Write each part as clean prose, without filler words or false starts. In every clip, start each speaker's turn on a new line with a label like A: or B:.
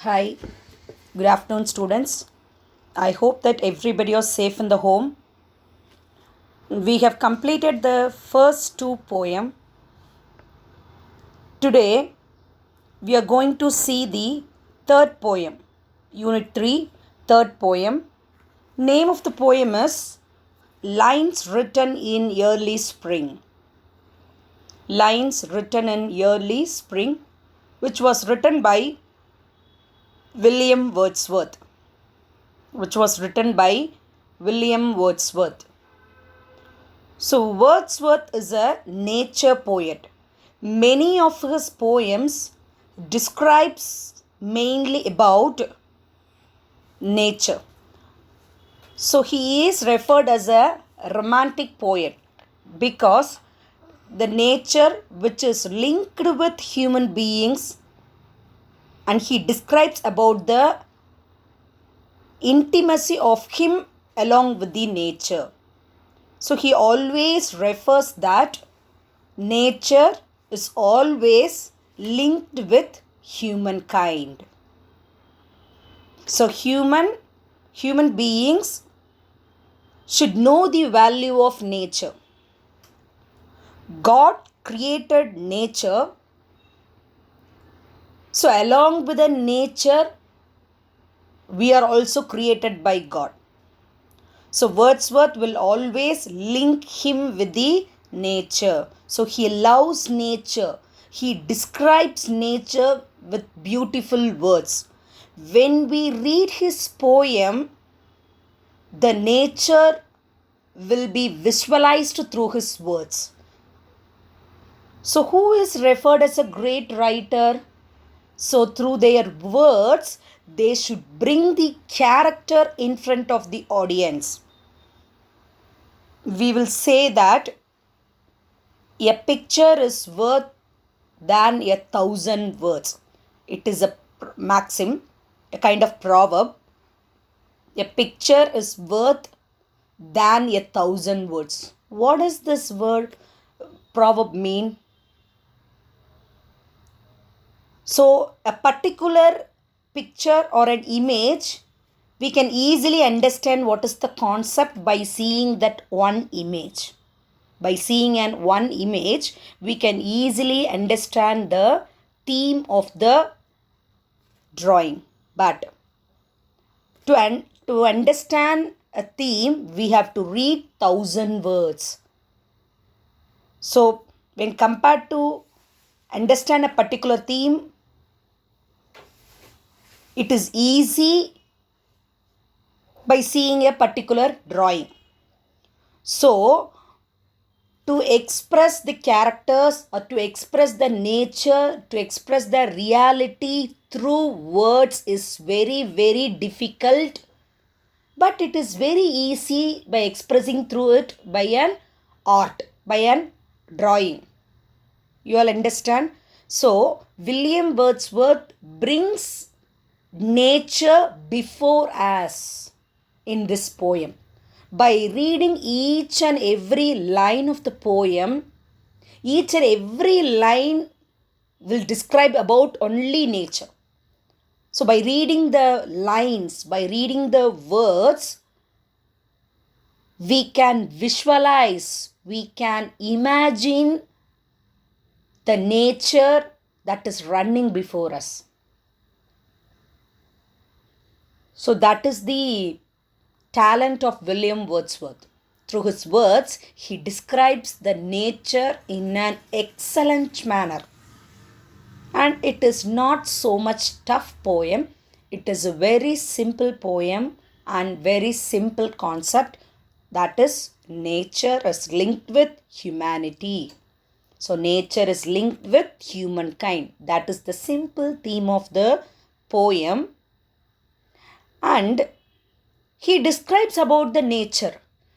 A: Hi, good afternoon, students. I hope that everybody is safe in the home. We have completed the first two poems. Today, we are going to see the third poem, Unit 3, third poem. Name of the poem is Lines Written in Early Spring. Lines Written in Early Spring, which was written by William Wordsworth. So, Wordsworth is a nature poet. Many of his poems describes mainly about nature. So, he is referred as a romantic poet because the nature which is linked with human beings, and he describes about the intimacy of him along with the nature. So he always refers that nature is always linked with humankind. So human beings should know the value of nature. God created nature. So along with the nature, we are also created by God. So Wordsworth will always link him with the nature. So he loves nature. He describes nature with beautiful words. When we read his poem, the nature will be visualized through his words. So who is referred as a great writer? So through their words, they should bring the character in front of the audience. We will say that a picture is worth than 1,000 words. It is a maxim, a kind of proverb. A picture is worth than 1,000 words. What does this word proverb mean? So, a particular picture or an image, we can easily understand what is the concept by seeing that one image. By seeing one image, we can easily understand the theme of the drawing. But to understand a theme, we have to read 1,000 words. So, when compared to understand a particular theme, it is easy by seeing a particular drawing. So, to express the characters or to express the nature, to express the reality through words is very, very difficult. But it is very easy by expressing through it by an art, by an drawing. You all understand? So, William Wordsworth brings nature before us in this poem. By reading each and every line of the poem, each and every line will describe about only nature. So by reading the lines, by reading the words, we can visualize, we can imagine the nature that is running before us. So that is the talent of William Wordsworth. Through his words, he describes the nature in an excellent manner. And it is not so much tough poem. It is a very simple poem and very simple concept, that is nature is linked with humanity. So nature is linked with humankind. That is the simple theme of the poem. And he describes about the nature.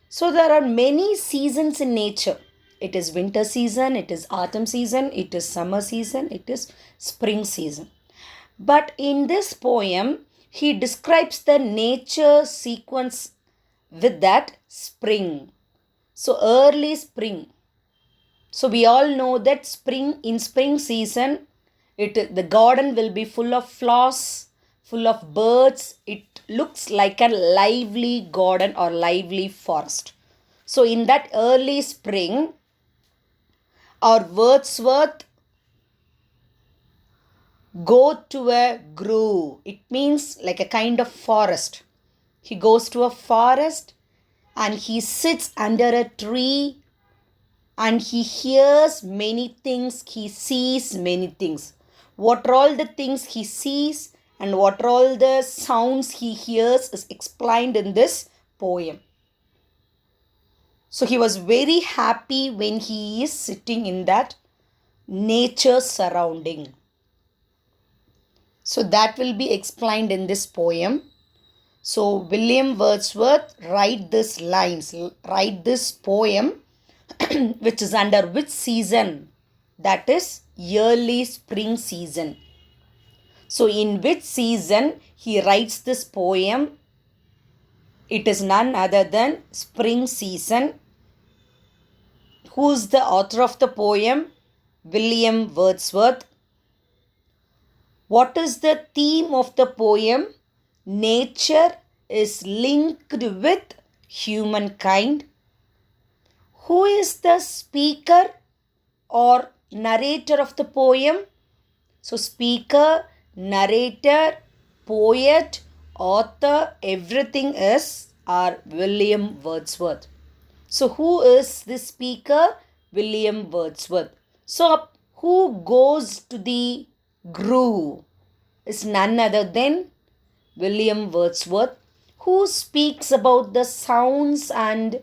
A: So there are many seasons in nature. It is winter season, it is autumn season, it is summer season, it is spring season. But in this poem, he describes the nature sequence with that spring. So early spring. So we all know that in spring season, the garden will be full of flowers, full of birds. It looks like a lively garden or lively forest. So, in that early spring, our Wordsworth go to a grove. It means like a kind of forest. He goes to a forest and he sits under a tree and he hears many things, he sees many things. What are all the things he sees and what are all the sounds he hears is explained in this poem. So he was very happy when he is sitting in that nature surrounding. So that will be explained in this poem. So William Wordsworth write this poem which is under which season? That is early spring season. So in which season he writes this poem? It is none other than spring season. Who is the author of the poem? William Wordsworth. What is the theme of the poem? Nature is linked with humankind. Who is the speaker or narrator of the poem? So, speaker, narrator, poet, author, everything is our William Wordsworth. So, who is the speaker? William Wordsworth. So, who goes to the grove is none other than William Wordsworth. Who speaks about the sounds and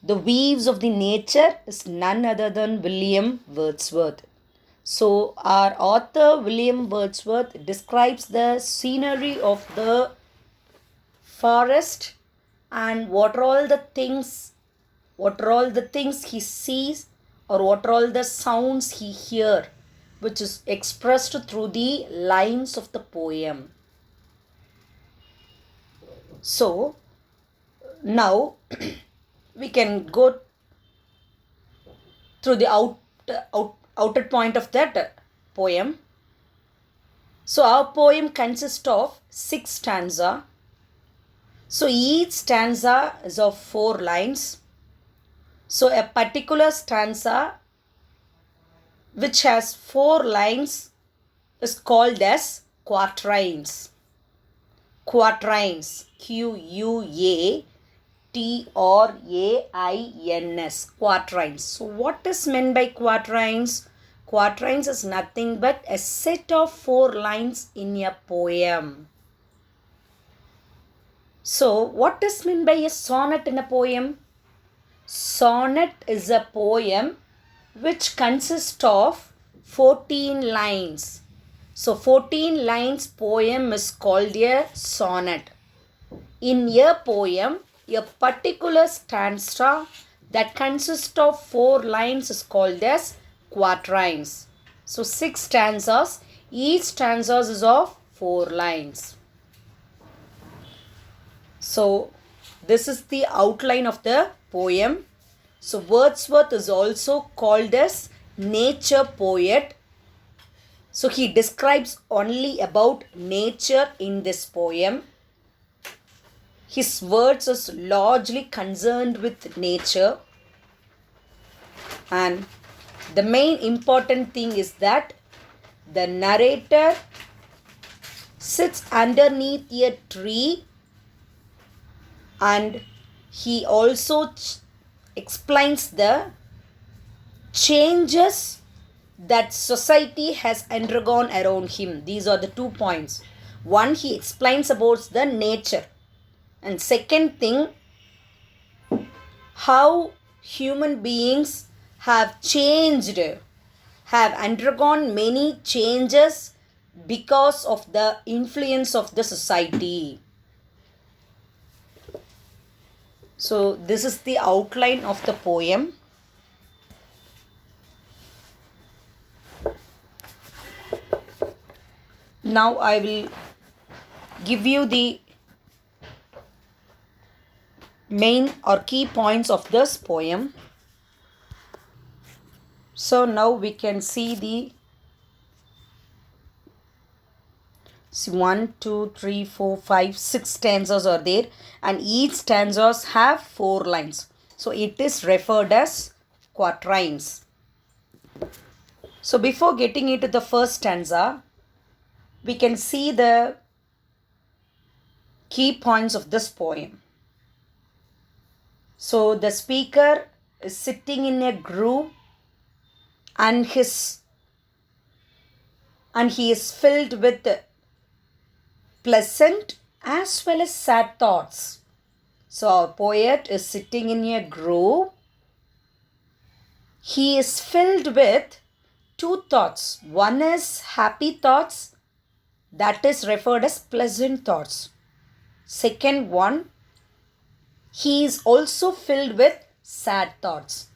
A: the waves of the nature is none other than William Wordsworth. So, our author William Wordsworth describes the scenery of the forest and what are all the things he sees or what are all the sounds he hears, which is expressed through the lines of the poem. So, now we can go through the outer point of that poem. So, our poem consists of 6 stanzas. So, each stanza is of 4 lines. So, a particular stanza which has 4 lines is called as quatrains. Quatrains. Quatrains. Quatrains. So, what is meant by quatrains? Quatrains is nothing but a set of 4 lines in a poem. So, what is meant by a sonnet in a poem? Sonnet is a poem which consists of 14 lines. So, 14 lines poem is called a sonnet. In a poem, a particular stanza that consists of 4 lines is called as quatrains. So, 6 stanzas. Each stanza is of 4 lines. So, this is the outline of the poem. So, Wordsworth is also called as nature poet. So, he describes only about nature in this poem. His words is largely concerned with nature. And the main important thing is that the narrator sits underneath a tree and he also explains the changes that society has undergone around him. These are the 2 points. One, he explains about the nature. And second thing, how human beings have changed, have undergone many changes because of the influence of the society. So, this is the outline of the poem. Now, I will give you the main or key points of this poem. So, now we can see the See, 1, 2, 3, 4, 5, 6 stanzas are there, and each stanzas have 4 lines. So it is referred as quatrains. So before getting into the first stanza, we can see the key points of this poem. So the speaker is sitting in a grove, and he is filled with pleasant as well as sad thoughts. So our poet is sitting in a grove. He is filled with 2 thoughts. One is happy thoughts, that is referred as pleasant thoughts. Second one, he is also filled with sad thoughts.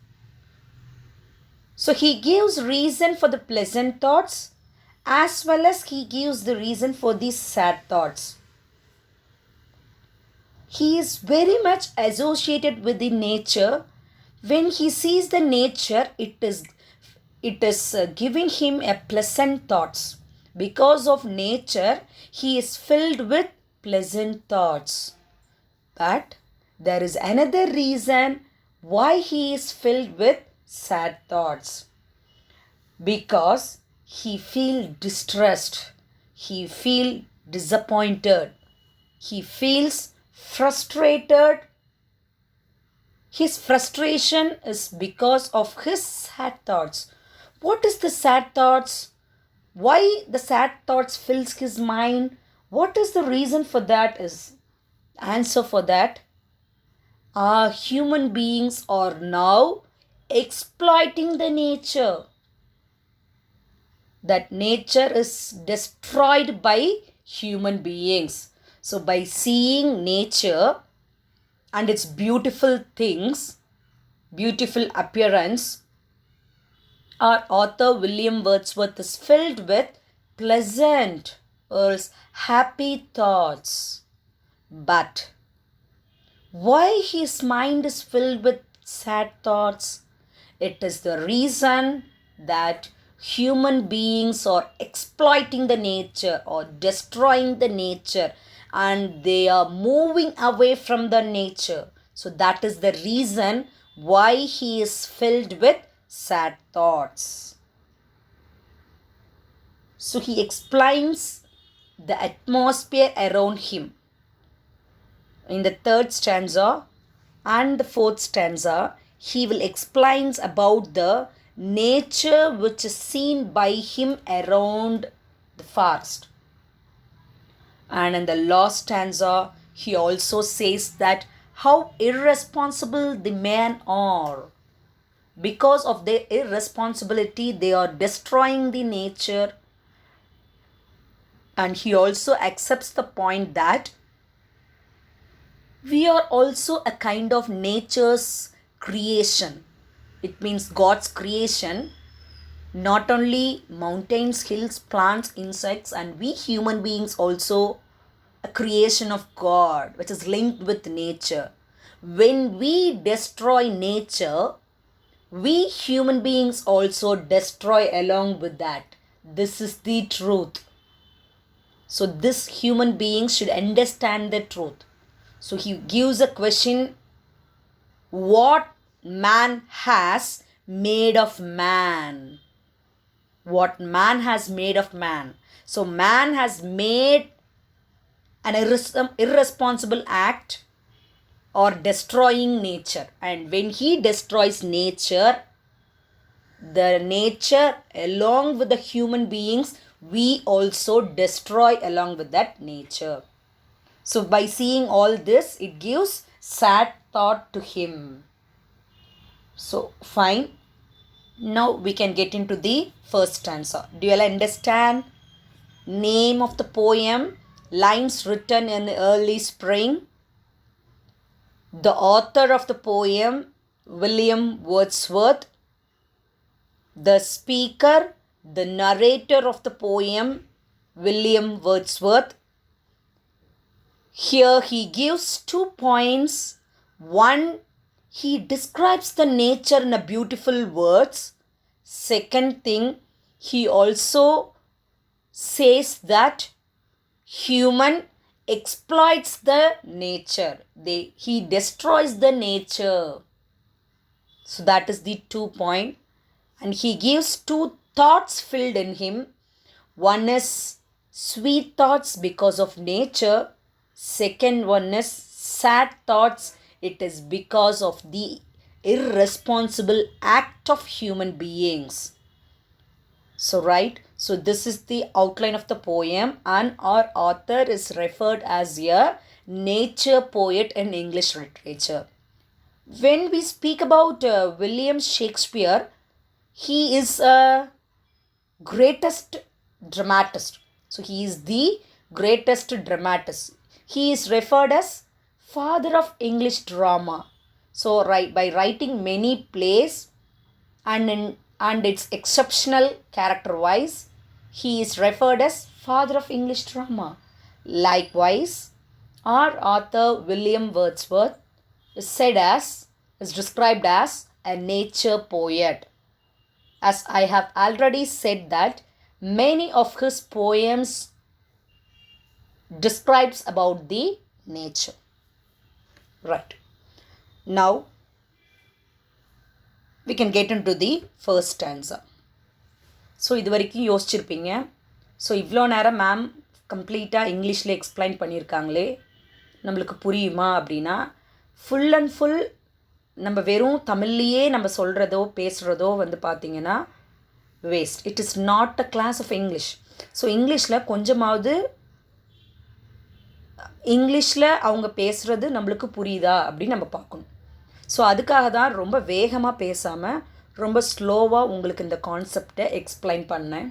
A: So he gives reason for the pleasant thoughts as well as he gives the reason for these sad thoughts. He is very much associated with the nature. When he sees the nature, it is giving him a pleasant thoughts. Because of nature, he is filled with pleasant thoughts. But there is another reason why he is filled with sad thoughts. Because he feels distressed, he feels disappointed, he feels frustrated. His frustration is because of his sad thoughts. What is the sad thoughts? Why the sad thoughts fills his mind? What is the reason for that? Is answer for that. Our human beings are now exploiting the nature. That nature is destroyed by human beings. So by seeing nature and its beautiful things, beautiful appearance, our author William Wordsworth is filled with pleasant or happy thoughts. But why his mind is filled with sad thoughts? It is the reason that human beings are exploiting the nature or destroying the nature, and they are moving away from the nature. So that is the reason why he is filled with sad thoughts. So he explains the atmosphere around him. In the 3rd stanza and the 4th stanza, he will explain about the nature which is seen by him around the forest. And in the last stanza, he also says that how irresponsible the men are. Because of their irresponsibility, they are destroying the nature. And he also accepts the point that we are also a kind of nature's creation. It means God's creation. Not only mountains, hills, plants, insects, and we human beings also a creation of God, which is linked with nature. When we destroy nature, we human beings also destroy along with that. This is the truth. So this human beings should understand the truth. So he gives a question, what man has made of man? What man has made of man? So man has made an irresponsible act or destroying nature. And when he destroys nature, the nature along with the human beings, we also destroy along with that nature. So by seeing all this, it gives sad thought to him. So fine. Now we can get into the first stanza. Do you all understand? Name of the poem, lines written in early spring. The author of the poem, William Wordsworth. The speaker, the narrator of the poem, William Wordsworth. Here he gives 2 points. One, he describes the nature in a beautiful words. Second thing, he also says that Human exploits the nature. He destroys the nature. So that is the 2 point. And he gives 2 thoughts filled in him. One is sweet thoughts because of nature. Second one is sad thoughts. It is because of the irresponsible act of human beings. So right, so this is the outline of the poem, and our author is referred as a nature poet in English literature. When we speak about William Shakespeare, he is a greatest dramatist. So he is the greatest dramatist. He is referred as father of English drama. So right, by writing many plays and its exceptional character wise, he is referred as father of English drama. Likewise, our author William Wordsworth is described as a nature poet. As I have already said that many of his poems describes about the nature. Right. Now we can get into the first stanza. So இது வரைக்கும் யோசிச்சிருப்பீங்க. So இவ்வளோ நேரம் ma'am கம்ப்ளீட்டாக இங்கிலீஷில் explain பண்ணியிருக்காங்களே, நம்மளுக்கு புரியுமா அப்படின்னா, full and full நம்ம வெறும் தமிழ்லையே நம்ம சொல்கிறதோ பேசுகிறதோ வந்து பார்த்திங்கன்னா waste. It is not a class of English. So இங்கிலீஷில் கொஞ்சமாவது இங்கிலீஷில் அவங்க பேசுகிறது நம்மளுக்கு புரியுதா அப்படின்னு நம்ம பார்க்கணும். ஸோ அதுக்காக தான் ரொம்ப வேகமாக பேசாமல் ரொம்ப ஸ்லோவாக உங்களுக்கு இந்த கான்செப்டை எக்ஸ்பிளைன் பண்ணேன்.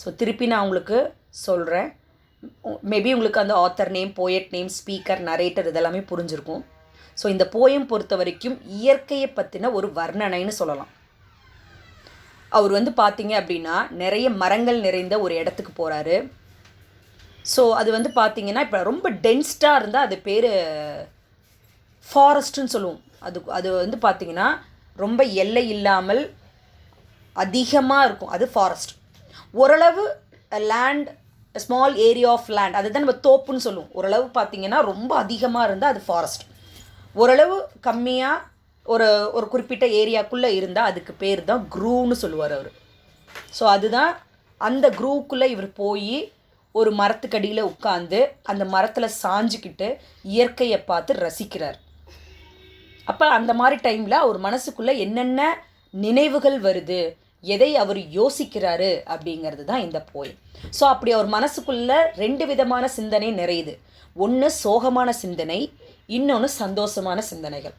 A: ஸோ திருப்பி நான் உங்களுக்கு சொல்கிறேன். மேபி உங்களுக்கு அந்த author name, poet name, speaker, narrator இதெல்லாமே புரிஞ்சிருக்கும். ஸோ இந்த போயம் பொறுத்த வரைக்கும் இயற்கையை பற்றின ஒரு வர்ணனைன்னு சொல்லலாம். அவர் வந்து பார்த்தீங்க அப்படின்னா நிறைய மரங்கள் நிறைந்த ஒரு இடத்துக்கு போகிறாரு. ஸோ அது வந்து பார்த்திங்கன்னா இப்போ ரொம்ப டென்ஸ்டாக இருந்தால் அது பேர் ஃபாரஸ்ட்டுன்னு சொல்லுவோம். அது வந்து பார்த்திங்கன்னா ரொம்ப எல்லை இல்லாமல் அதிகமாக இருக்கும், அது ஃபாரஸ்ட். ஓரளவு land, small area of land, அதுதான் நம்ம தோப்புன்னு சொல்லுவோம். ஓரளவு பார்த்திங்கன்னா ரொம்ப அதிகமாக இருந்தால் அது ஃபாரஸ்ட். ஓரளவு கம்மியாக ஒரு குறிப்பிட்ட ஏரியாக்குள்ளே இருந்தால் அதுக்கு பேர் தான் க்ரூன்னு சொல்லுவார் அவர். ஸோ அதுதான் அந்த க்ரூவுக்குள்ளே இவர் போய் ஒரு மரத்துக்கடியில் உட்காந்து அந்த மரத்தில் சாஞ்சிக்கிட்டு இயற்கையை பார்த்து ரசிக்கிறார். அப்போ அந்த மாதிரி டைமில் அவர் மனசுக்குள்ளே என்னென்ன நினைவுகள் வருது, எதை அவர் யோசிக்கிறாரு அப்படிங்கிறது தான் இந்த போயம். ஸோ அப்படி அவர் மனசுக்குள்ளே 2 விதமான சிந்தனை நிறையுது. ஒன்று சோகமான சிந்தனை, இன்னொன்று சந்தோஷமான சிந்தனைகள்.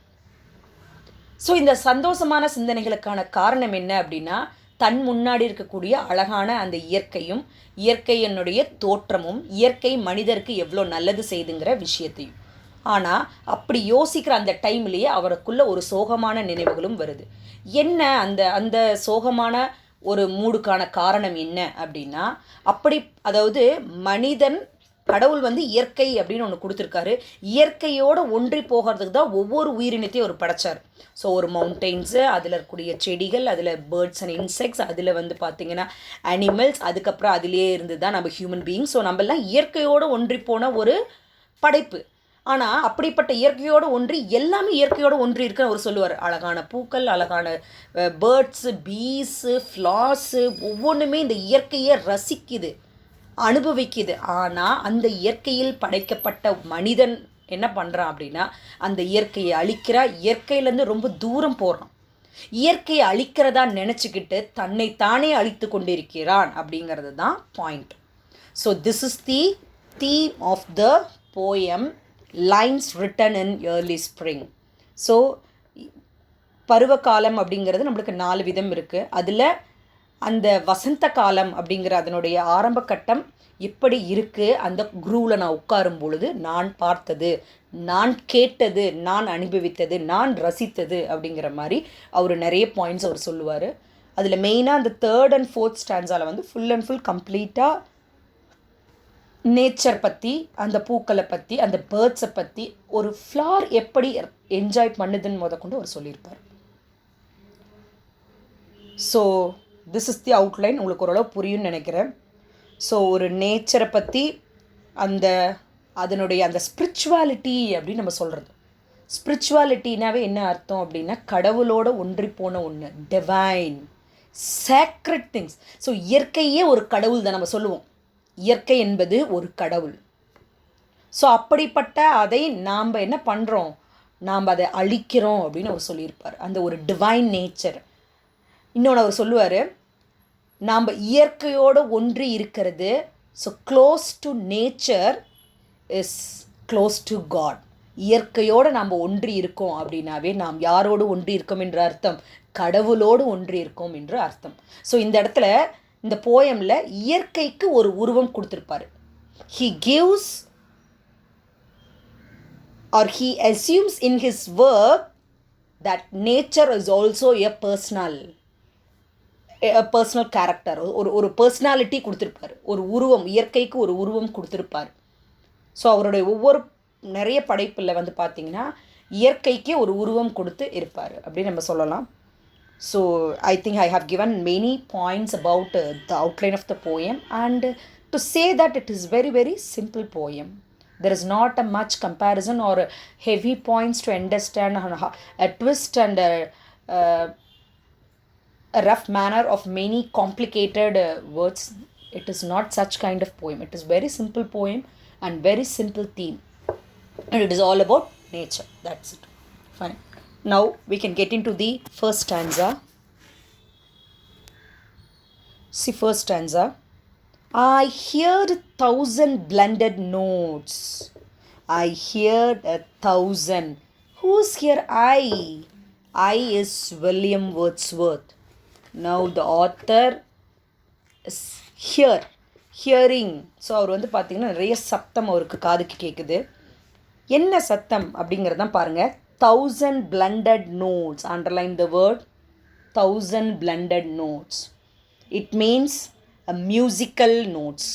A: ஸோ இந்த சந்தோஷமான சிந்தனைகளுக்கான காரணம் என்ன அப்படின்னா, தன் முன்னாடி இருக்கக்கூடிய அழகான அந்த இயற்கையும், இயற்கையினுடைய தோற்றமும், இயற்கை மனிதருக்கு எவ்வளோ நல்லது செய்துங்கிற விஷயத்தையும். ஆனால் அப்படி யோசிக்கிற அந்த டைம்லேயே அவருக்குள்ள ஒரு சோகமான நினைவுகளும் வருது. என்ன அந்த சோகமான ஒரு மூடுக்கான காரணம் என்ன அப்படின்னா, அதாவது மனிதன், கடவுள் வந்து இயற்கை அப்படின்னு ஒன்று கொடுத்துருக்காரு. இயற்கையோடு ஒன்றி போகிறதுக்கு தான் ஒவ்வொரு உயிரினத்தையும் அவர் படைச்சார். ஸோ ஒரு மவுண்டெயின்ஸு, அதில் இருக்கக்கூடிய செடிகள், அதில் பேர்ட்ஸ் அண்ட் இன்செக்ட்ஸ், அதில் வந்து பார்த்திங்கன்னா அனிமல்ஸ், அதுக்கப்புறம் அதிலே இருந்து தான் நம்ம ஹியூமன் பீயிங். ஸோ நம்மெல்லாம் இயற்கையோடு ஒன்றி போன ஒரு படைப்பு. ஆனால் அப்படிப்பட்ட இயற்கையோடு ஒன்றி, எல்லாமே இயற்கையோடு ஒன்றி இருக்குன்னு அவர் சொல்லுவார். அழகான பூக்கள், அழகான பேர்ட்ஸு, பீஸு, ஃப்ளார்ஸு, ஒவ்வொன்றுமே இந்த இயற்கையை ரசிக்குது, அனுபவிக்குது. ஆனால் அந்த இயற்கையில் படைக்கப்பட்ட மனிதன் என்ன பண்ணுறான் அப்படின்னா, அந்த இயற்கையை அழிக்கிறா, இயற்கையிலேருந்து ரொம்ப தூரம் போகிறான். இயற்கையை அழிக்கிறதா நினச்சிக்கிட்டு தன்னை தானே அழித்து கொண்டிருக்கிறான் அப்படிங்கிறது தான் point. So this is the theme of the poem lines written in early spring. So பருவகாலம் அப்படிங்கிறது நம்மளுக்கு 4 விதம் இருக்குது. அதில் அந்த வசந்த காலம் அப்படிங்கிற அதனுடைய ஆரம்ப கட்டம் எப்படி இருக்குது, அந்த குரூவில் நான் உட்காரும் பொழுது நான் பார்த்தது, நான் கேட்டது, நான் அனுபவித்தது, நான் ரசித்தது அப்படிங்கிற மாதிரி அவர் நிறைய பாயிண்ட்ஸ் அவர் சொல்லுவார். அதில் மெயினாக அந்த 3rd and 4th ஸ்டான்ஸால் வந்து ஃபுல் அண்ட் ஃபுல் கம்ப்ளீட்டாக நேச்சர் பற்றி, அந்த பூக்களை பற்றி, அந்த பேர்ட்ஸை பற்றி, ஒரு ஃப்ளார் எப்படி என்ஜாய் பண்ணுதுன்னு கொண்டு அவர் சொல்லியிருப்பார். So this is the outline. உங்களுக்கு ஓரளவு புரியும்னு நினைக்கிறேன். ஸோ ஒரு நேச்சரை பற்றி அந்த அதனுடைய அந்த ஸ்பிரிச்சுவாலிட்டி அப்படின்னு நம்ம சொல்கிறது. ஸ்பிரிச்சுவாலிட்டினாவே என்ன அர்த்தம் அப்படின்னா கடவுளோட ஒன்றி போன ஒன்று, டிவைன் சேக்ரெட் திங்ஸ். ஸோ இயற்கையே ஒரு கடவுள் தான் நம்ம சொல்லுவோம். இயற்கை என்பது ஒரு கடவுள். ஸோ அப்படிப்பட்ட அதை நாம் என்ன பண்ணுறோம், நாம் அதை அழிக்கிறோம் அப்படின்னு அவர் சொல்லியிருப்பார். அந்த ஒரு டிவைன் நேச்சர். இன்னொன்று அவர் சொல்லுவார், நாம் இயற்கையோடு ஒன்றி இருக்கிறது. So close to nature is close to God. இயற்கையோடு நாம் ஒன்றி இருக்கோம் அப்படின்னாவே நாம் யாரோடு ஒன்றி இருக்கோம் என்ற அர்த்தம், கடவுளோடு ஒன்றி இருக்கோம் என்று அர்த்தம். ஸோ இந்த இடத்துல இந்த போயமில் இயற்கைக்கு ஒரு உருவம் கொடுத்துருப்பார். He gives or he assumes in his work that nature is also a personal character. ஒரு பர்சனாலிட்டி கொடுத்துருப்பார், ஒரு உருவம், இயற்கைக்கு ஒரு உருவம் கொடுத்துருப்பார். ஸோ அவருடைய ஒவ்வொரு நிறைய படைப்பில் வந்து பார்த்திங்கன்னா இயற்கைக்கே ஒரு உருவம் கொடுத்து இருப்பார் அப்படின்னு நம்ம சொல்லலாம். So I think I have given many points about the outline of the poem, and to say that it is very very simple poem. There is not a much comparison or heavy points to understand, a twist and a rough manner of many complicated words. It is not such kind of poem. It is very simple poem and very simple theme, and it is all about nature. That's it. Fine. Now we can get into the first stanza. See, first stanza. I heard 1,000 blended notes. I heard 1,000. Who's here I? I is William Wordsworth. Now the author is here. Hearing. So அவர் வந்து பார்த்திங்கன்னா நிறைய சத்தம் அவருக்கு காதுக்கு கேட்குது. என்ன சத்தம் அப்படிங்கிறது தான் பாருங்கள். 1,000 blended notes. Underline the word 1,000 blended notes. It means a musical notes.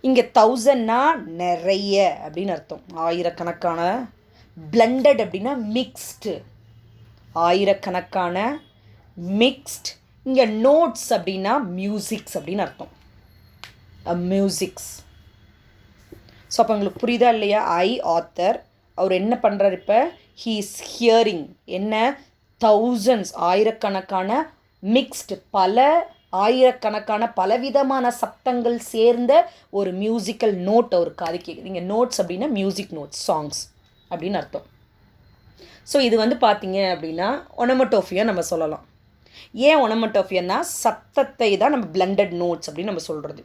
A: இங்கே 1,000னா நிறைய அப்படின்னு அர்த்தம், ஆயிரக்கணக்கான. blended அப்படின்னா மிக்ஸ்டு, ஆயிரக்கணக்கான மிக்ஸ்ட். இங்கே நோட்ஸ் அப்படின்னா மியூசிக்ஸ் அப்படின்னு அர்த்தம், மியூசிக்ஸ். ஸோ அப்போ உங்களுக்கு புரியுதா இல்லையா? ஆத்தர் அவர் என்ன பண்ணுறார் இப்போ? ஹீ இஸ் ஹியரிங் என்ன, தௌசண்ட்ஸ் ஆயிரக்கணக்கான மிக்ஸ்டு, பல ஆயிரக்கணக்கான பலவிதமான சப்தங்கள் சேர்ந்த ஒரு மியூசிக்கல் நோட் அவருக்கு அது கேட்குது. இங்கே நோட்ஸ் அப்படின்னா மியூசிக் நோட்ஸ், சாங்ஸ் அப்படின்னு அர்த்தம். ஸோ இது வந்து பார்த்திங்க அப்படின்னா ஒனமட்டோஃபியா நம்ம சொல்லலாம். ஏன் ஒனமட்டோஃபியானா சத்தத்தை தான் நம்ம பிளண்டட் நோட்ஸ் அப்படின்னு நம்ம சொல்கிறது.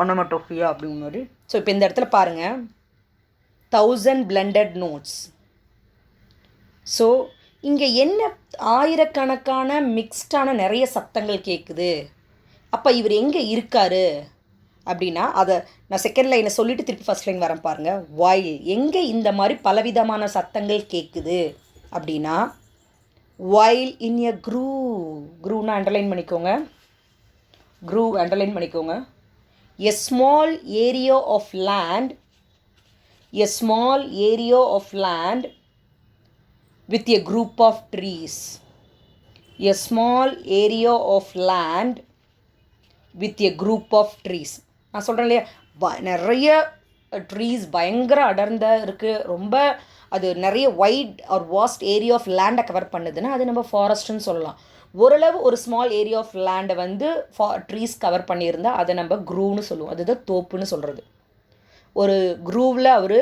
A: ஒனமட்டோஃபியா அப்படிங்கிற மாதிரி. ஸோ இப்போ இந்த இடத்துல பாருங்கள், 1,000 blended notes. ஸோ இங்கே என்ன, ஆயிரக்கணக்கான மிக்ஸ்டான நிறைய சத்தங்கள் கேட்குது. அப்போ இவர் எங்கே இருக்கார் அப்படின்னா, அதை நான் செகண்ட் லைனை சொல்லிவிட்டு திருப்பி ஃபஸ்ட் லைன் வரேன் பாருங்கள். வாயில் எங்கே இந்த மாதிரி பலவிதமான சத்தங்கள் கேட்குது அப்படின்னா, while in a groove underline பண்ணிக்கோங்க, groove அண்டர்லைன் பண்ணிக்கோங்க. A small area of land with a group of trees. A small area of land with a group of trees. நான் சொல்கிறேன் இல்லையா, நிறைய ட்ரீஸ் பயங்கர அடர்ந்த இருக்குது, ரொம்ப அது நிறைய wide or vast area of லேண்டை கவர் பண்ணுதுன்னா அது நம்ம ஃபாரஸ்ட்னு சொல்லலாம். ஓரளவு ஒரு ஸ்மால் ஏரியா ஆஃப் லேண்டை வந்து ட்ரீஸ் கவர் பண்ணியிருந்தால் அதை நம்ம க்ரூவ்னு சொல்லுவோம். அதுதான் தோப்புன்னு சொல்கிறது. ஒரு க்ரூவில் அவர்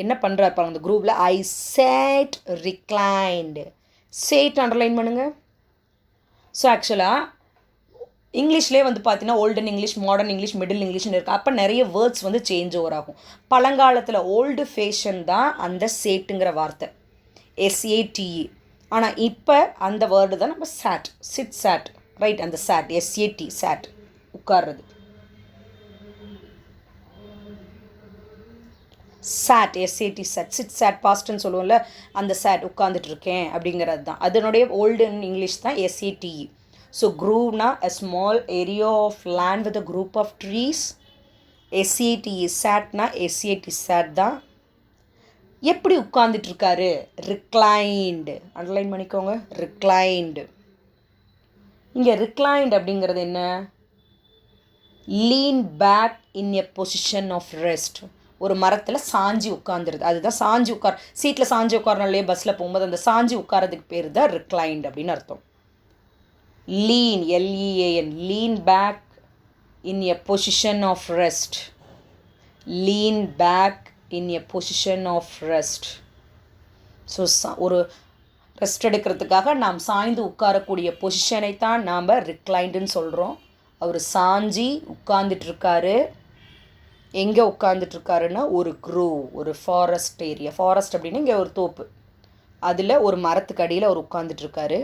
A: என்ன பண்ணுறாரு பாருங்க, அந்த க்ரூவில் I sat reclined, sat underline பண்ணுங்கள். ஸோ ஆக்சுவலாக இங்கிலீஷ்லேயே வந்து பார்த்தீங்கன்னா olden English, modern English, middle இங்கிலீஷ்னு இருக்குது. அப்போ நிறைய வேர்ட்ஸ் வந்து சேஞ்ச் ஓவர் ஆகும். பழங்காலத்தில் ஓல்டு ஃபேஷன் தான் அந்த சேட்டுங்கிற வார்த்தை, SATE. ஆனால் இப்போ அந்த வேர்டு தான் நம்ம சாட், சிட் சாட், ரைட், அந்த சாட், SAT, சாட், உட்கார்றது. Sat, SAT, sat, sit sat பாஸ்ட்னு சொல்லுவோம்ல, அந்த சாட் உட்காந்துட்டு இருக்கேன் அப்படிங்கிறது தான். அதனுடைய ஓல்டன் இங்கிலீஷ் தான் SATE. ஸோ க்ரூவ்னா a small area of land with a group of trees. SATE, சாட்னா SAT, சாட் தான். எப்படி உட்கார்ந்துட்டுருக்காரு, ரிக்ளைன்டு, அண்டர்லைன் பண்ணிக்கோங்க, ரிக்ளைன்டு. இங்கே reclined அப்படிங்கிறது என்ன? lean back in a position of rest. ஒரு மரத்தில் சாஞ்சி உட்காந்துருது, அதுதான் சாஞ்சி சீட்டில் சாஞ்சி உட்காரணும் இல்லையா பஸ்ஸில் போகும்போது, அந்த சாஞ்சி உட்காரதுக்கு பேர் தான் reclined அப்படின்னு அர்த்தம். lean, L-E-A-N, lean back in a position of rest. lean back in a position of rest. So ஒரு ரெஸ்ட் எடுக்கிறதுக்காக நாம் சாய்ந்து உட்காரக்கூடிய பொசிஷனை தான் நாம் ரிக்ளைண்டுன்னு சொல்கிறோம். அவர் சாஞ்சி உட்காந்துட்ருக்காரு. எங்கே உட்காந்துட்ருக்காருன்னா ஒரு க்ரூவ், ஒரு ஃபாரஸ்ட் ஏரியா. ஃபாரஸ்ட் அப்படின்னு இங்கே ஒரு தோப்பு, அதில் ஒரு மரத்துக்கு அடியில் அவர் உட்காந்துட்ருக்காரு.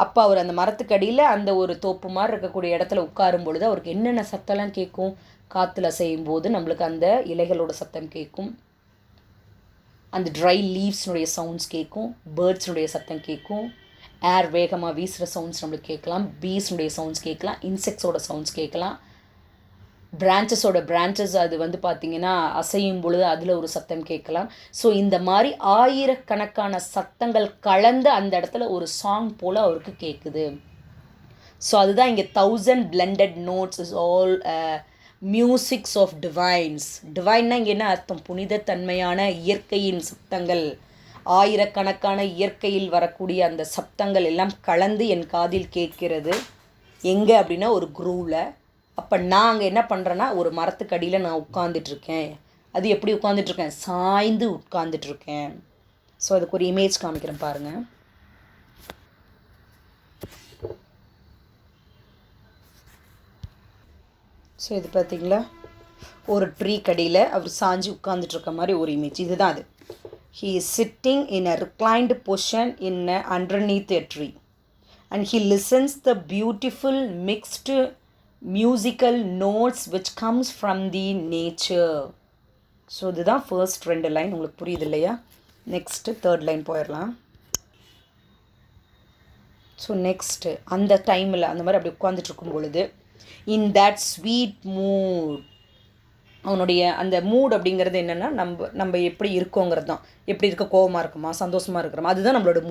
A: அப்போ அவர் அந்த மரத்துக்கு அடியில் அந்த ஒரு தோப்பு மாதிரி இருக்கக்கூடிய இடத்துல உட்காரும் பொழுது அவருக்கு என்னென்ன சத்தம்லாம் கேட்கும்? காற்றுல செய்யும் போது நம்மளுக்கு அந்த இலைகளோட சத்தம் கேட்கும், அந்த ட்ரை லீவ்ஸ்னுடைய சவுண்ட்ஸ் கேட்கும், பேர்ட்ஸ்னுடைய சத்தம் கேட்கும், ஏர் வேகமாக வீசுகிற சவுண்ட்ஸ் நம்மளுக்கு கேட்கலாம், பீஸ்னுடைய சவுண்ட்ஸ் கேட்கலாம், இன்செக்ட்ஸோட சவுண்ட்ஸ் கேட்கலாம், பிரான்ச்சஸ் அது பார்த்திங்கன்னா அசையும் பொழுது அதில் ஒரு சத்தம் கேட்கலாம். ஸோ இந்த மாதிரி ஆயிரக்கணக்கான சத்தங்கள் கலந்து அந்த இடத்துல ஒரு சாங் போல் அவருக்கு கேட்குது. ஸோ அதுதான் இங்கே 1000 blended notes is all musics of divines. டிவைன்னா இங்கே என்ன அர்த்தம்? புனிதத்தன்மையான இயற்கையின் சத்தங்கள், ஆயிரக்கணக்கான இயற்கையில் வரக்கூடிய அந்த சப்தங்கள் எல்லாம் கலந்து என் காதில் கேட்கிறது. எங்கே அப்படின்னா ஒரு குரூவில். அப்போ நான் அங்கே என்ன பண்ணுறேன்னா ஒரு மரத்துக்கு அடியில் நான் உட்காந்துட்ருக்கேன். அது எப்படி உட்காந்துட்ருக்கேன்? சாய்ந்து உட்காந்துட்ருக்கேன். ஸோ அதுக்கு ஒரு இமேஜ் காமிக்கிறேன் பாருங்கள். ஸோ இது பார்த்திங்களா, ஒரு ட்ரீ கடியில் அவர் சாஞ்சி உட்காந்துட்ருக்க மாதிரி ஒரு இமேஜ். இதுதான் அது. He is sitting in a reclined position in a underneath a tree and he listens the beautiful mixed musical notes which comes from the nature. So இதுதான் ஃபர்ஸ்ட் 2 லைன். உங்களுக்கு புரியுது இல்லையா? நெக்ஸ்ட்டு 3rd லைன் போயிடலாம். So next அந்த டைமில் அந்த மாதிரி அப்படி உட்காந்துட்ருக்கும் பொழுது இன் தட் ஸ்வீட் மூட், அவனுடைய அந்த மூட் அப்படிங்கிறது என்னென்னா நம்ம எப்படி இருக்கோங்கிறது தான். எப்படி இருக்க, கோவமாக இருக்குமா, சந்தோஷமாக இருக்கிறோமா, அதுதான் நம்மளோட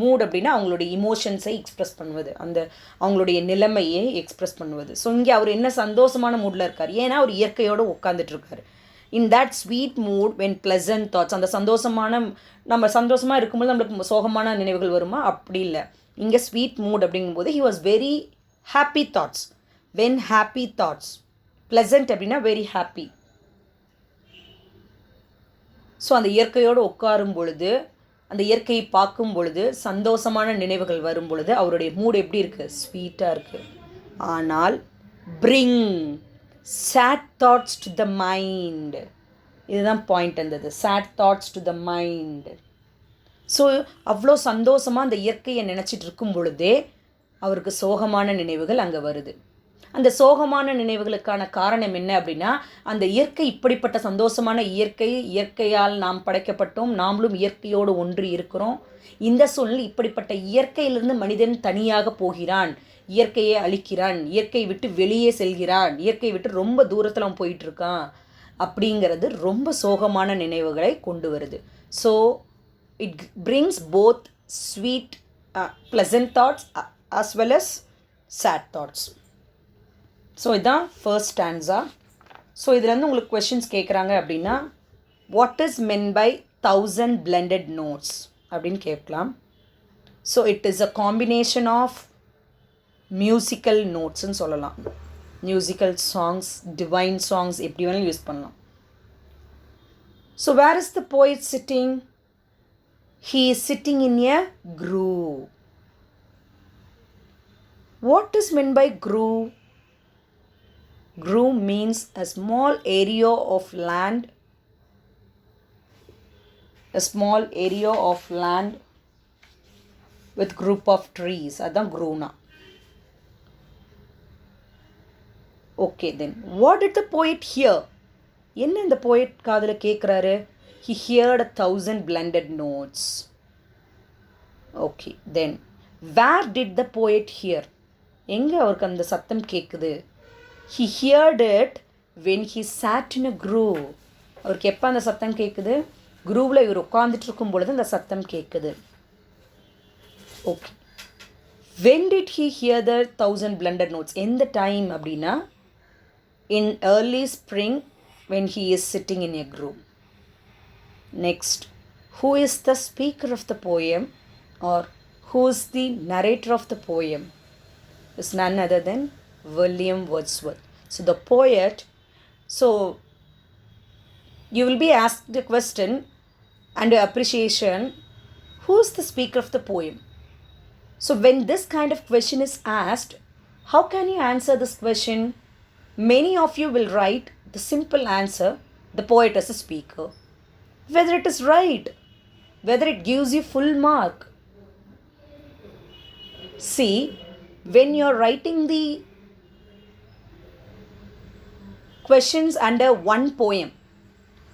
A: மூட் அப்படின்னா அவங்களுடைய இமோஷன்ஸை எக்ஸ்ப்ரெஸ் பண்ணுவது, அந்த அவங்களுடைய நிலைமையை எக்ஸ்ப்ரெஸ் பண்ணுவது. ஸோ இங்கே அவர் என்ன சந்தோஷமான மூடில் இருக்கார், ஏன்னா அவர் இயற்கையோடு உட்காந்துட்ருக்காரு. In that sweet mood when pleasant thoughts, அந்த நம்ம சந்தோஷமாக இருக்கும்போது நம்மளுக்கு சோகமான நினைவுகள் வருமா? அப்படி இல்லை. இங்கே ஸ்வீட் மூட் அப்படிங்கும்போது he was very happy thoughts. When happy thoughts, pleasant அப்படின்னா வெரி ஹாப்பி. ஸோ அந்த இயற்கையோடு உட்காரும் பொழுது, அந்த இயற்கையை பார்க்கும் பொழுது சந்தோஷமான நினைவுகள் வரும் பொழுது அவருடைய மூட் எப்படி இருக்குது? ஸ்வீட்டாக இருக்குது. ஆனால் bring sad thoughts to the mind, இதுதான் பாயிண்ட். இருந்தது sad thoughts to the mind. So அவ்வளோ சந்தோஷமாக அந்த இயற்கையை நினச்சிட்டு இருக்கும் பொழுதே அவருக்கு சோகமான நினைவுகள் அங்கே வருது. அந்த சோகமான நினைவுகளுக்கான காரணம் என்ன அப்படின்னா, அந்த இயற்கை இப்படிப்பட்ட சந்தோஷமான இயற்கையால் நாம் படைக்கப்பட்டோம், நாமளும் இயற்கையோடு ஒன்றி இருக்கிறோம். இந்த சூழ்நிலை இப்படிப்பட்ட இயற்கையிலிருந்து மனிதன் தனியாக போகிறான், இயற்கையை அழிக்கிறான், இயற்கையை விட்டு வெளியே செல்கிறான், இயற்கையை விட்டு ரொம்ப தூரத்தில் அவன் போயிட்டுருக்கான் அப்படிங்கிறது ரொம்ப சோகமான நினைவுகளை கொண்டு வருது. So it brings both sweet pleasant thoughts as well as sad thoughts. So இதுதான் ஃபர்ஸ்ட் ஸ்டான்ஸா. ஸோ இதுலேருந்து உங்களுக்கு கொஷின்ஸ் கேட்குறாங்க அப்படின்னா, what is meant by 1000 blended notes அப்படின்னு கேட்கலாம். So it is a combination of musical நோட்ஸ்ன்னு சொல்லலாம். மியூசிக்கல் சாங்ஸ், டிவைன் சாங்ஸ் எப்படி வேணாலும் யூஸ் பண்ணலாம். So where is the poet sitting? He is sitting in a groove. What is meant by groove? Groove means a small area of land, with group of trees. That's groove. Okay, then what did the poet hear? என்ன இந்த poet காதில் கேட்குறாரு? He heard 1000 blended notes. Okay, then where did the poet hear? எங்கே அவருக்கு அந்த சத்தம் கேட்குது? He heard it when he sat in a groove. அவருக்கு எப்போ அந்த சத்தம் கேட்குது? குரூவில் இவர் உட்காந்துட்டு இருக்கும் பொழுது அந்த சத்தம் கேட்குது. Okay, When did he hear the 1,000 blended notes? எந்த டைம் அப்படின்னா in early spring when he is sitting in a grove. Next, who is the speaker of the poem or who is the narrator of the poem? Is none other than William Wordsworth. So the poet, so you will be asked the question under appreciation, who is the speaker of the poem? So when this kind of question is asked, how can you answer this question? Many of you will write the simple answer, the poet as a speaker. Whether it is right, whether it gives you full mark. See, when you're writing the questions under one poem,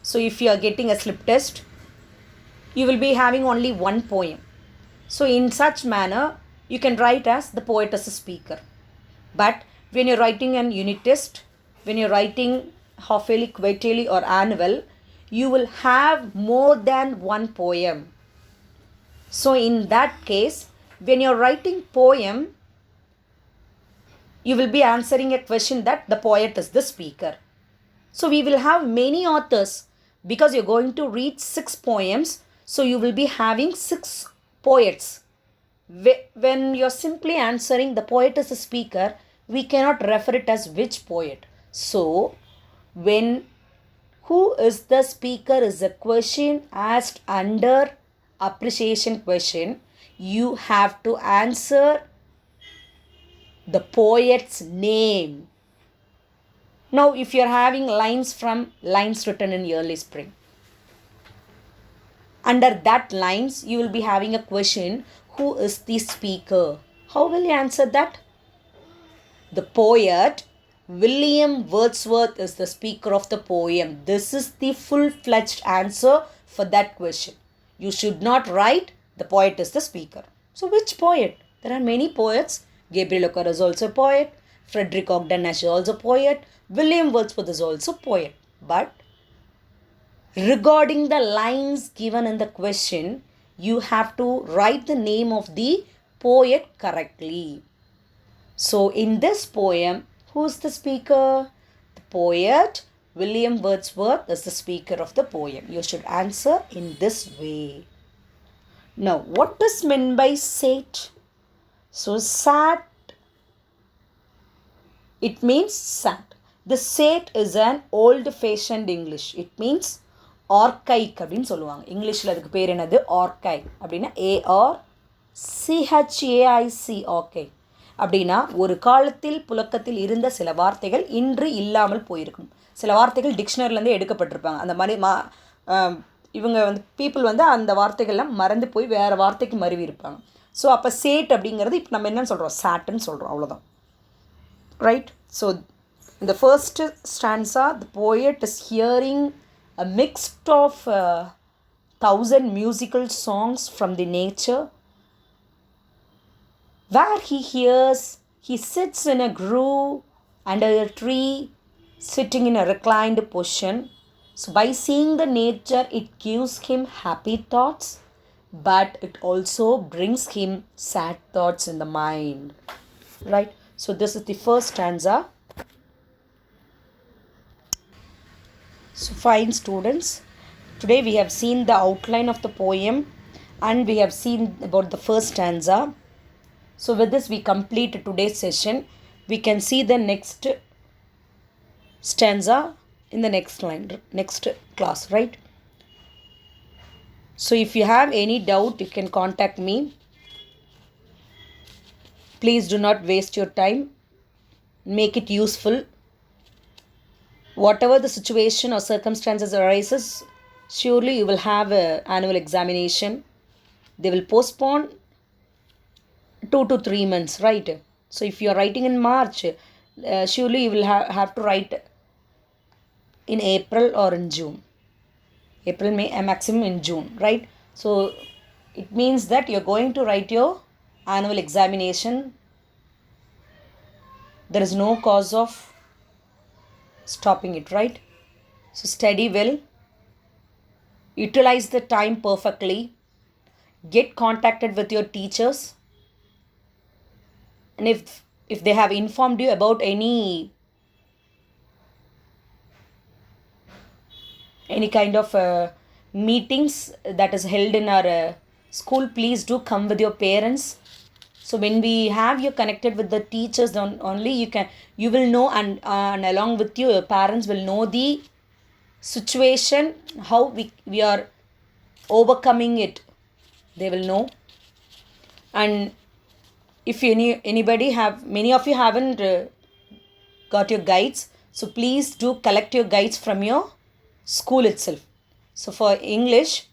A: so if you are getting a slip test, you will be having only one poem. So in such manner, you can write as the poet as a speaker. But when you're writing an unit test, when you're writing half-yearly, quarterly or annual, you will have more than one poem. So in that case, when you're writing poem, you will be answering a question that the poet is the speaker. So we will have many authors because you're going to read 6 poems. So you will be having 6 poets. When you're simply answering the poet as a speaker, we cannot refer it as which poet. So when who is the speaker is a question asked under appreciation question, you have to answer the poet's name. Now if you're having lines from lines written in early spring, under that lines you will be having a question, who is the speaker? How will you answer that? The poet William Wordsworth is the speaker of the poem. This is the full-fledged answer for that question. You should not write the poet is the speaker. So which poet? There are many poets. Gabriel Ocker is also a poet. Frederick Ogden Nash is also a poet. William Wordsworth is also a poet. But regarding the lines given in the question, you have to write the name of the poet correctly. So in this poem, who is the speaker? The poet William Wordsworth is the speaker of the poem. You should answer in this way. Now, what is meant by sate? So sat, it means sat. The sate is an old-fashioned English. It means archaic அப்படின்னு சொல்லுவாங்க. இங்கிலீஷில் அதுக்கு பேர் என்னது? archaic அப்படின்னா ARCHAIC archaic அப்படின்னா ஒரு காலத்தில் புழக்கத்தில் இருந்த சில வார்த்தைகள் இன்று இல்லாமல் போயிருக்கும். சில வார்த்தைகள் டிக்ஷனரிலேருந்து எடுக்கப்பட்டிருப்பாங்க. அந்த மாதிரி இவங்க வந்து பீப்புள் வந்து அந்த வார்த்தைகள்லாம் மறந்து போய் வேறு வார்த்தைக்கு மருவி இருப்பாங்க. ஸோ அப்போ சேட் அப்படிங்கிறது இப்போ நம்ம என்னன்னு சொல்கிறோம்? சாட்டுன்னு சொல்கிறோம். அவ்வளோதான். ரைட்? ஸோ இந்த first stanza, the poet is hearing a mix of 1,000 musical songs from the nature. Where he sits in a grove under a tree, sitting in a reclined position. So by seeing the nature, it gives him happy thoughts, but it also brings him sad thoughts in the mind. Right? So this is the first stanza. So fine students, today we have seen the outline of the poem and we have seen about the first stanza. So with this we complete today's session. We can see the next stanza in the next line, next class, right? So if you have any doubt, you can contact me. Please do not waste your time. Make it useful. Whatever the situation or circumstances arises, surely you will have an annual examination. They will postpone 2 to 3 months, right? So if you are writing in March, surely you will have to write in April or in June. April, May, maximum in June, right? So it means that you're going to write your annual examination. There is no cause of stopping it, right? So study well, utilize the time perfectly, get contacted with your teachers, and if they have informed you about any kind of meetings that is held in our school, please do come with your parents. So when we have you connected with the teachers, only you will know, and along with you, your parents will know the situation, how we are overcoming it. They will know. And if anybody have, many of you haven't got your guides, so please do collect your guides from your school itself. So for English,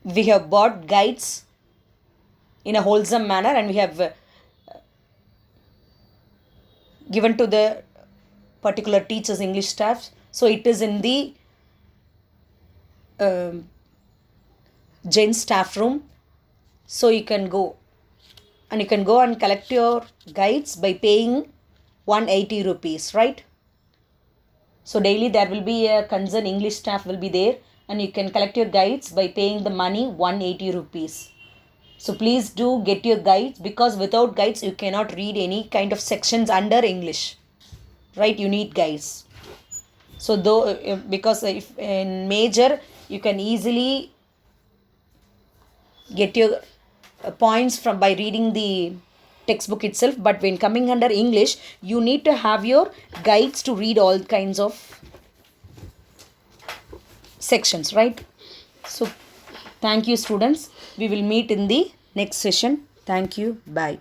A: we have bought guides in a wholesome manner, and we have given to the particular teachers, English staff. So it is in the Jain staff room. So you can go and collect your guides by paying 180 rupees, right? So daily there will be a concerned English staff will be there, and you can collect your guides by paying the money 180 rupees. So please do get your guides, because without guides you cannot read any kind of sections under English, right? You need guides. So though, because if in major you can easily get your points from by reading the textbook itself, but when coming under English, you need to have your guides to read all kinds of sections, right? So thank you, students. We will meet in the next session. Thank you. Bye.